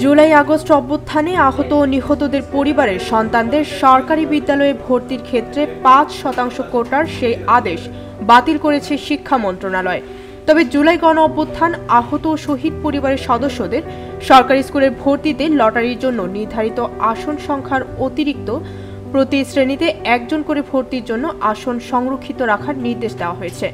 July August অভ্যুত্থানে আহত ও নিহতদের পরিবারের সন্তানদের সরকারি বিদ্যালয়ে ভর্তির ক্ষেত্রে ৫% কোটার সেই আদেশ বাতিল করেছে শিক্ষা মন্ত্রণালয়। তবে জুলাই গণ অভ্যুত্থান আহত ও শহীদ পরিবারের সদস্যদের সরকারি স্কুলের ভর্তিতে লটারির জন্য নির্ধারিত আসন সংখ্যার অতিরিক্ত প্রতি শ্রেণীতে একজন করে ভর্তির জন্য আসন সংরক্ষিত রাখার নির্দেশ দেওয়া হয়েছে।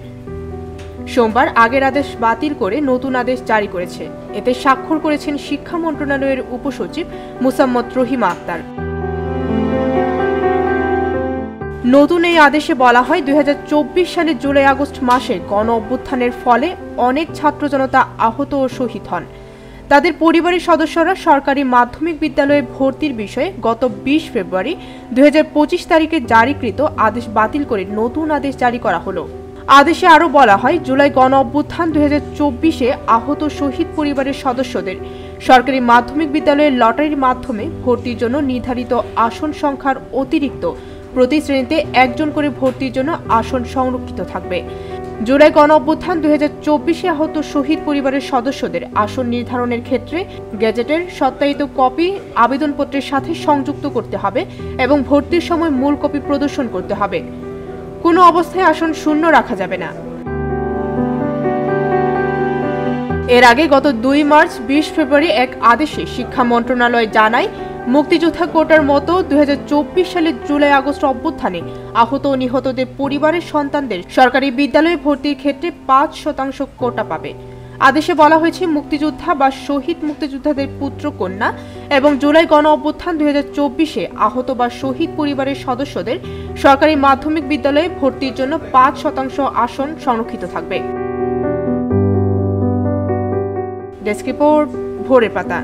সোমবার আগের আদেশ বাতিল করে নতুন আদেশ জারি করেছে। এতে স্বাক্ষর করেছেন শিক্ষা মন্ত্রণালয়ের উপসচিব মুসাম্মদ রহিমা আক্তার। নতুন এই আদেশে বলা হয়, ২০২৪ সালের জুলাই আগস্ট মাসে গণ অভ্যুত্থানের ফলে অনেক ছাত্র জনতা আহত ও শহীদ হন। তাদের পরিবারের সদস্যরা সরকারি মাধ্যমিক বিদ্যালয়ে ভর্তির বিষয়ে গত ২০ ফেব্রুয়ারি ২০২৫ তারিখে জারিকৃত আদেশ বাতিল করে নতুন আদেশ জারি করা হলো। আদেশে আরও বলা হয়, জুলাই গণ অভ্যুত্থান ২০২৪-এ আহত শহীদ পরিবারের সদস্যদের সরকারি মাধ্যমিক বিদ্যালয়ের লটারির মাধ্যমে ভর্তির জন্য নির্ধারিত আসন সংখ্যার অতিরিক্ত প্রতি শ্রেণীতে একজন করে ভর্তির জন্য আসন সংরক্ষিত থাকবে। জুলাই গণ অভ্যুত্থান ২০২৪-এ আহত শহীদ পরিবারের সদস্যদের আসন নির্ধারণের ক্ষেত্রে গেজেটের সত্যায়িত কপি আবেদনপত্রের সাথে সংযুক্ত করতে হবে এবং ভর্তির সময় মূল কপি প্রদর্শন করতে হবে। কোনো অবস্থায় আসন শূন্য রাখা যাবে না। এর আগে গত ২ মার্চ ২০ ফেব্রুয়ারি এক আদেশে শিক্ষা মন্ত্রণালয় জানায়, মুক্তিযোদ্ধা কোটার মতো ২০২৪ সালের জুলাই আগস্ট অভ্যুত্থানে আহত ও নিহতদের পরিবারের সন্তানদের সরকারি বিদ্যালয়ে ভর্তির ক্ষেত্রে ৫% কোটা পাবে। আদেশে বলা হয়েছে, মুক্তিযোদ্ধা বা শহীদ মুক্তিযোদ্ধাদের পুত্র কন্যা এবং জুলাই গণ অভ্যুত্থান ২০২৪-এ আহত বা শহীদ পরিবারের সদস্যদের সরকারি মাধ্যমিক বিদ্যালয়ে ভর্তির জন্য ৫% আসন সংরক্ষিত থাকবে। ডেস্ক রিপোর্ট, ভোরের পাতা।